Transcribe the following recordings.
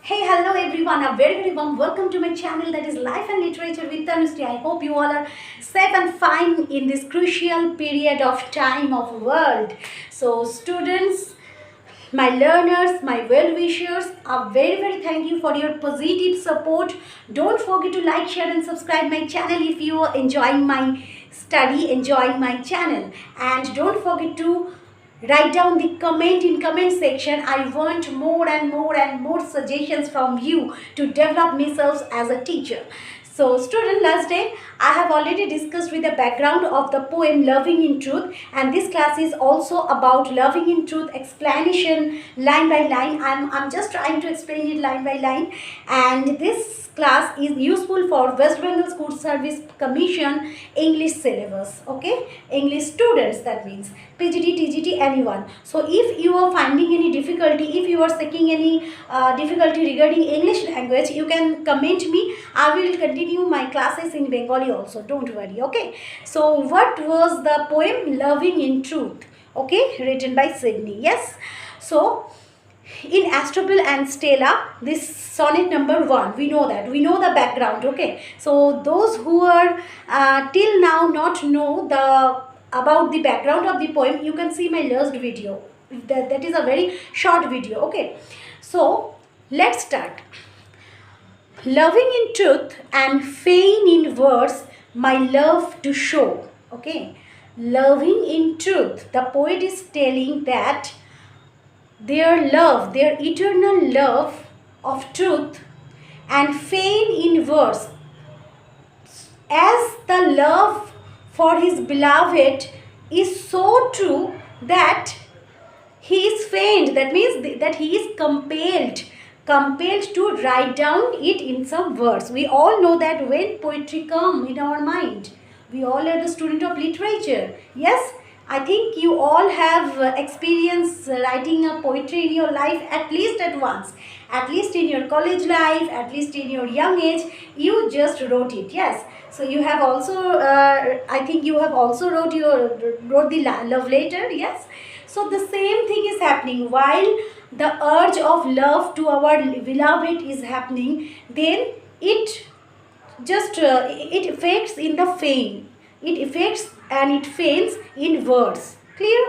Hey, hello everyone, a very warm welcome to my channel that is Life and Literature with Tanushree. I hope you all are safe and fine in this crucial period of time of world. So students, my learners, my well-wishers, a very thank you for your positive support. Don't forget to like, share and subscribe my channel if you are enjoying my study, enjoying my channel. And don't forget to write down the comment in comment section. I want more and more suggestions from you to develop myself as a teacher. So student, last day I have already discussed with the background of the poem Loving in Truth, and this class is also about Loving in Truth explanation line by line. I'm just trying to explain it line by line, and this class is useful for West Bengal School Service Commission English syllabus. Okay, English students, that means PGT, TGT, anyone. So if you are finding any difficulty, if you are seeking any difficulty regarding English language, you can comment me. I will continue my classes in Bengali also, don't worry. Okay, so what was the poem Loving in Truth? Okay, written by Sydney. Yes, so in Astropel and Stella, this sonnet number 1, we know that, we know the background. Okay, so those who are till now not know about the background of the poem, you can see my last video. That is a very short video. Okay, so let's start. Loving in truth and fain in verse, my love to show. Okay, loving in truth, the poet is telling that their love, their eternal love of truth, and fain in verse, as the love for his beloved is so true that he is feigned, that means that he is compelled to write down it in some words. We all know that when poetry comes in our mind, we all are the student of literature. Yes, I think you all have experienced writing a poetry in your life at least at once. At least in your college life, at least in your young age, you just wrote it. Yes. So you have also, I think you have also wrote the love letter. Yes. So the same thing is happening. While the urge of love to our beloved is happening, then it just it affects in the fame. It affects and it fails in words. Clear?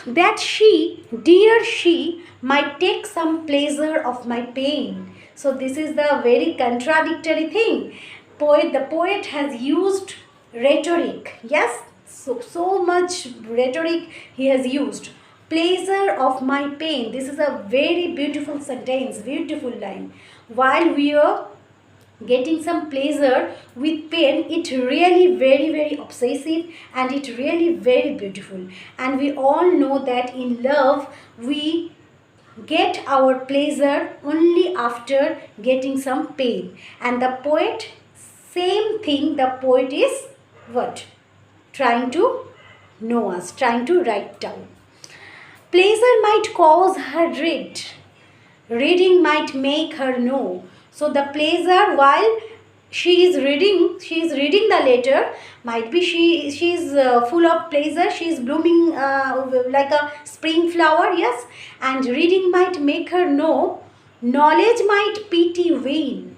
That she, dear she, might take some pleasure of my pain. So this is the very contradictory thing. The poet has used rhetoric. Yes, so much rhetoric he has used. Pleasure of my pain. This is a very beautiful sentence, beautiful line. While we are getting some pleasure with pain, it really very obsessive, and it really very beautiful. And we all know that in love we get our pleasure only after getting some pain. And the poet, same thing, the poet is what? Trying to know us, trying to write down. Pleasure might cause her dread, reading might make her know. So the pleasure, while she is reading the letter, might be she is full of pleasure, she is blooming like a spring flower. Yes, and reading might make her know, knowledge might pity vain.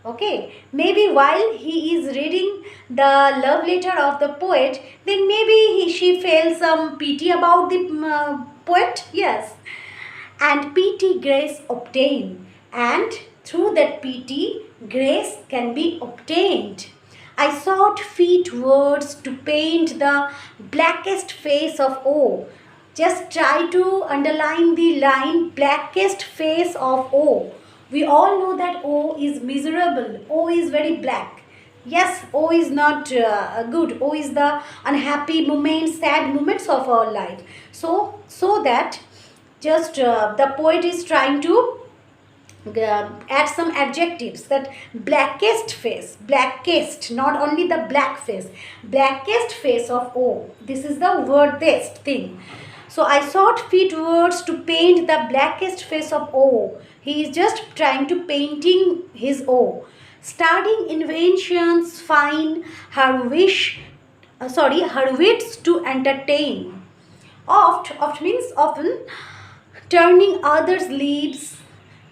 Okay, maybe while he is reading the love letter of the poet, then maybe she felt some pity about the poet. Yes, and pity grace obtain, and through that pity grace can be obtained. I sought feet words to paint the blackest face of woe. Just try to underline the line blackest face of woe. We all know that woe is miserable, woe is very black. Yes, woe is not good. Woe is the unhappy moments, sad moments of our life. So that just the poet is trying to add some adjectives, that blackest face, blackest, not only the black face, blackest face of woe. This is the wordest thing. So I sought fit words to paint the blackest face of woe. He is just trying to painting his woe. Studying inventions fine, her wits to entertain. Oft means often, turning others' lives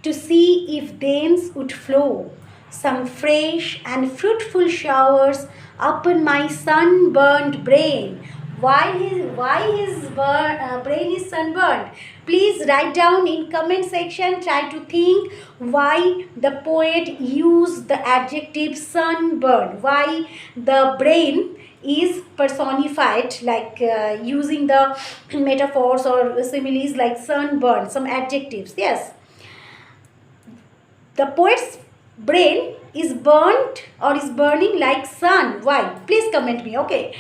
to see if thence would flow some fresh and fruitful showers upon my sunburned brain. Why his brain is sunburned? Please write down in comment section. Try to think why the poet used the adjective sunburned. Why the brain is personified, like using the metaphors or similes like sunburn, some adjectives. Yes, the poet's brain is burnt or is burning like sun. Why? Please comment me. Okay.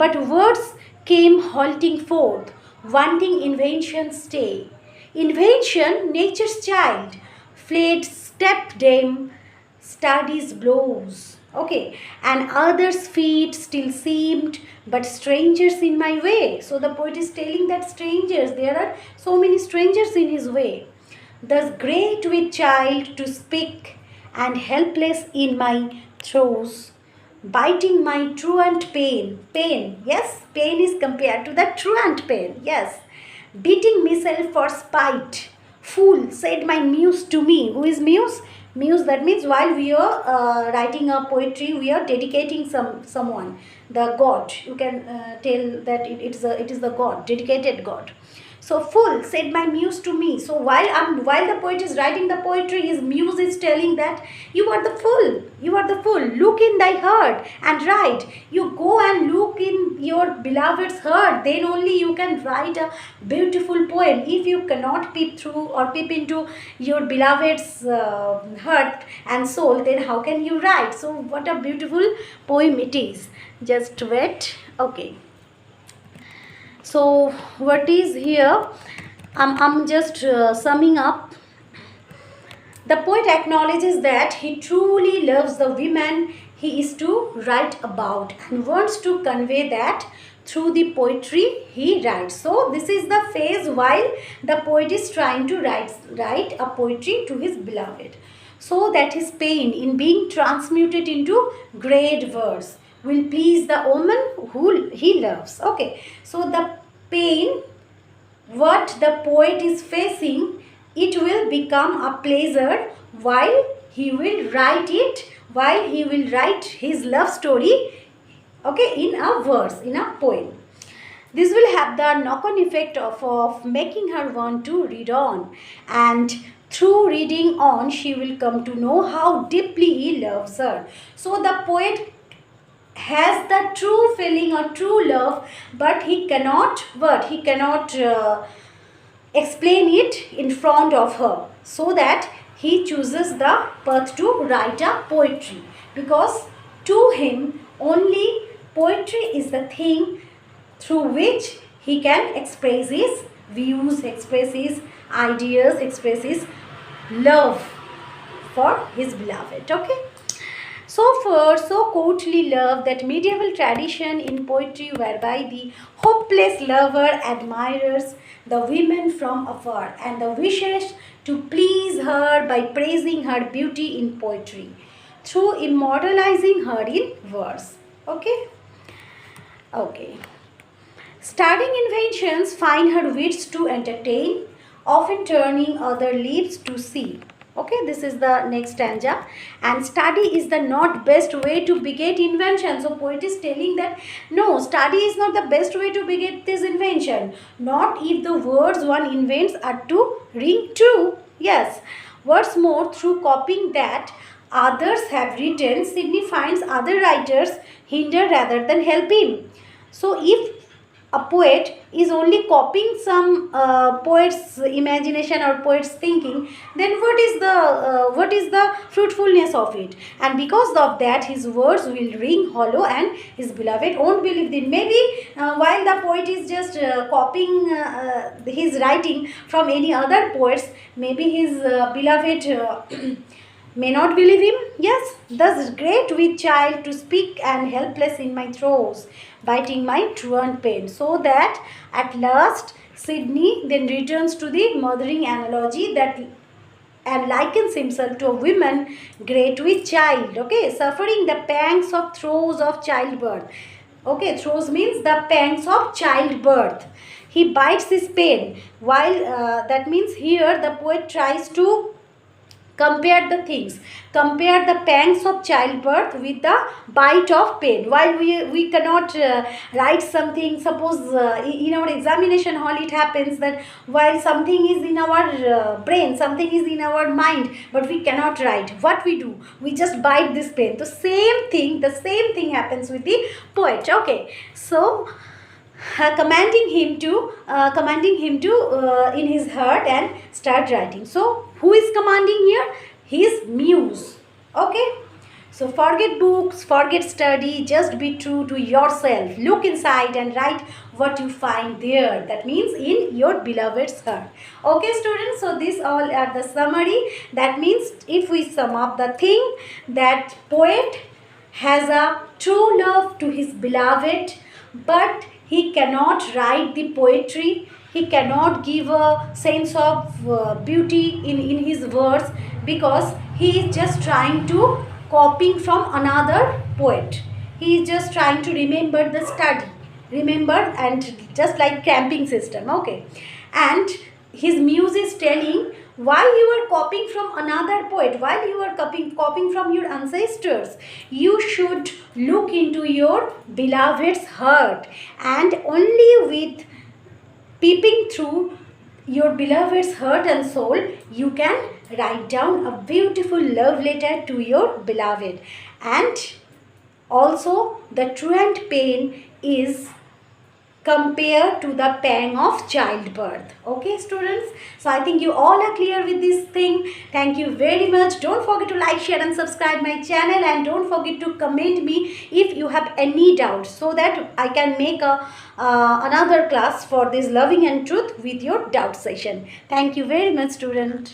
But words came halting forth, wanting invention's stay. Invention, nature's child, fled step dame, studies blows. Okay, and others' feet still seemed but strangers in my way. So the poet is telling that strangers, there are so many strangers in his way. Thus great with child to speak, and helpless in my throes, biting my truant pain. Pain, yes, pain is compared to the truant pain, yes. Beating myself for spite. Fool, said my muse to me. Who is muse? Muse, that means while we are writing a poetry, we are dedicating someone, the god. You can tell that it is the god, dedicated god. So fool, said my muse to me. So while the poet is writing the poetry, his muse is telling that you are the fool. You are the fool. Look in thy heart and write. You go and look in your beloved's heart. Then only you can write a beautiful poem. If you cannot peep through or peep into your beloved's heart and soul, then how can you write? So what a beautiful poem it is. Just wait. Okay. So what is here? I'm just summing up. The poet acknowledges that he truly loves the women he is to write about and wants to convey that through the poetry he writes. So this is the phase while the poet is trying to write a poetry to his beloved, so that his pain in being transmuted into great verse will please the woman who he loves. Okay, so the pain what the poet is facing, it will become a pleasure while he will write his love story, okay, in a verse, in a poem. This will have the knock-on effect of making her want to read on, and through reading on she will come to know how deeply he loves her. So the poet has the true feeling or true love, but he cannot explain it in front of her, so that he chooses the path to write a poetry, because to him only poetry is the thing through which he can express his views, express his ideas, express his love for his beloved. Okay. So courtly love, that medieval tradition in poetry whereby the hopeless lover admires the women from afar and the wishes to please her by praising her beauty in poetry through immortalizing her in verse. Okay. Studying inventions find her wits to entertain, often turning other lips to see. Okay, this is the next stanza. And study is the not best way to beget invention. So poet is telling that no, study is not the best way to beget this invention. Not if the words one invents are to ring true. Yes. What's more, through copying that others have written signifies other writers hinder rather than help him. So if a poet is only copying some poet's imagination or poet's thinking, then what is the fruitfulness of it? And because of that, his words will ring hollow and his beloved won't believe it. Maybe while the poet is just copying his writing from any other poets, maybe his beloved may not believe him. Yes, thus great with child to speak and helpless in my throes, biting my truant pain. So that at last Sidney then returns to the mothering analogy that and likens himself to a woman great with child, okay, suffering the pangs of throes of childbirth. Okay, throes means the pangs of childbirth. he bites his pen. While that means here the poet tries to compare the things, compare the pangs of childbirth with the bite of pain. While we cannot write something, suppose in our examination hall it happens that while something is in our brain, something is in our mind, but we cannot write, what we do, we just bite this pen. The same thing happens with the poet. Okay, so commanding him to in his heart and start writing. So who is commanding here? His muse. Okay, so forget books, forget study, just be true to yourself. Look inside and write what you find there. That means in your beloved's heart. Okay, students, so this all are the summary. That means if we sum up the thing, that poet has a true love to his beloved, but he cannot write the poetry, he cannot give a sense of beauty in his words, because he is just trying to copying from another poet. He is just trying to remember the study, remember, and just like cramping system. Okay, and his muse is telling, why you are copying from another poet, while you are copying from your ancestors, you should look into your beloved's heart, and only with peeping through your beloved's heart and soul, you can write down a beautiful love letter to your beloved. And also the truant pain is compared to the pang of childbirth. Okay, students, so I think you all are clear with this thing. Thank you very much. Don't forget to like, share and subscribe my channel, and don't forget to comment me if you have any doubts, so that I can make a another class for this loving and truth with your doubt session. Thank you very much, student.